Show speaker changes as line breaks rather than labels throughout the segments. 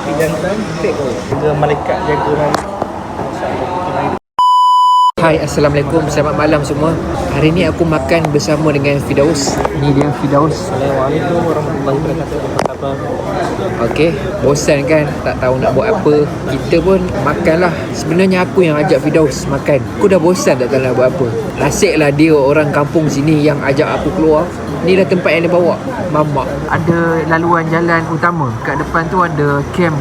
kopi jantan TO. Jaga malaikat, jaga malaikat.
Hai, Assalamualaikum, selamat malam semua. Hari ni aku makan bersama dengan Firdaus. Ni dia Firdaus.
Assalamualaikum warahmatullahi wabarakatuh. Apa khabar?
Okey, bosan kan? Tak tahu nak buat apa. Kita pun makanlah. Sebenarnya aku yang ajak Firdaus makan. Aku dah bosan tak tahu nak buat apa. Asyiklah dia orang kampung sini yang ajak aku keluar. Ni dah tempat yang dia bawa, mamak. Ada laluan jalan utama. Kat depan tu ada camp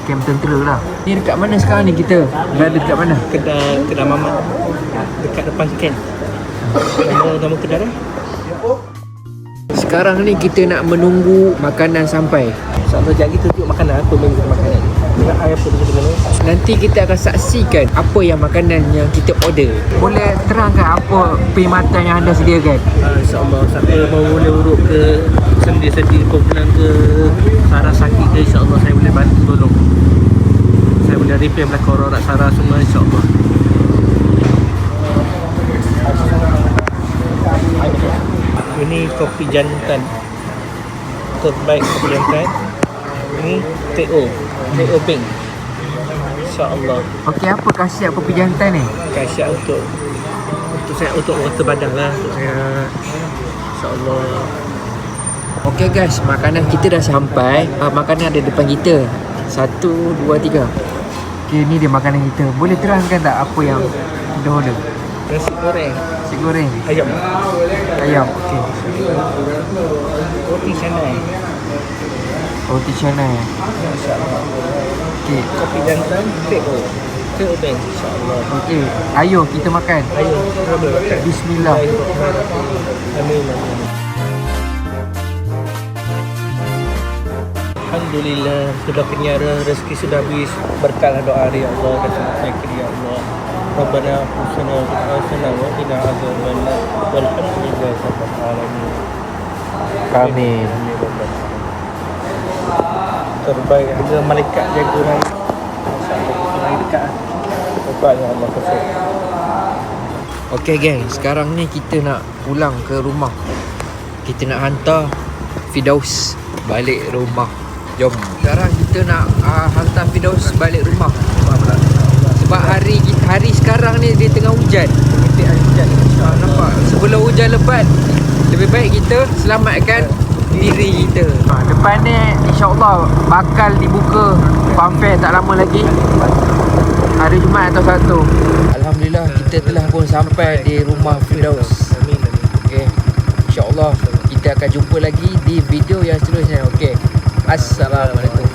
tentera lah. Ni dekat mana sekarang ni kita? Berada dekat mana?
Kedai mamak dekat depan ken. Nama kedai dah?
Sekarang ni kita nak menunggu makanan sampai.
InsyaAllah sekejap lagi tunjuk makanan apa yang kita makan ni. Dengan air apa benda-benda.
Nanti kita akan saksikan apa yang makanan yang kita order. Boleh terangkan apa perkhidmatan yang anda sediakan?
InsyaAllah siapa mau boleh urut ke sendi-sendi kumpulan ke saraf sakit ke, insyaAllah saya boleh bantu tolong. Saya boleh repair belakang orang saraf semua, insyaAllah. Ini kopi jantan terbaik, kopi jantan. Ini TO Bank, insyaAllah.
Okey, apa khasiat kopi jantan ni?
Khasiat untuk saya, untuk rata badan lah, untuk saya, insyaAllah.
Okey guys, makanan kita dah sampai. Makanan ada depan kita. 1, 2, 3. Okey, ni dia makanan kita. Boleh terangkan tak apa yang kita order?
Nasi goreng,
Nasi goreng,
ayam,
okey.
roti canai,
Roti canai.
insyaAllah.
Okey.
Kopi jantan TO Bank, insyaAllah.
Okey, ayo kita makan.
Ayo, kita makan.
Bismillah.
Amin. Alhamdulillah, sudah kenyara, rezeki sudah habis. Berkatlah doa ya Allah dan penyakit ya Allah. Rabbana husna wa qina azabannar. Walhamdulillah rabbil alamin.
Amin.
Terbaik, jaga malaikat, jaga malaikat. Masyaallah, dekat. Terbaik ya Allah, kasih.
Okey geng, sekarang ni kita nak pulang ke rumah. Kita nak hantar Firdaus balik rumah. Jom. Sekarang kita nak hantar Firdaus balik rumah. Sebab hari sekarang ni dia tengah hujan. Nampak? Sebelum hujan lebat, lebih baik kita selamatkan diri kita. Depan ni insya-Allah bakal dibuka farm fair tak lama lagi. Hari Jumaat atau Sabtu. Alhamdulillah kita telah pun sampai di rumah Firdaus.
Amin.
Okey. InsyaAllah kita akan jumpa lagi di video yang seterusnya. Okey. Assalamualaikum.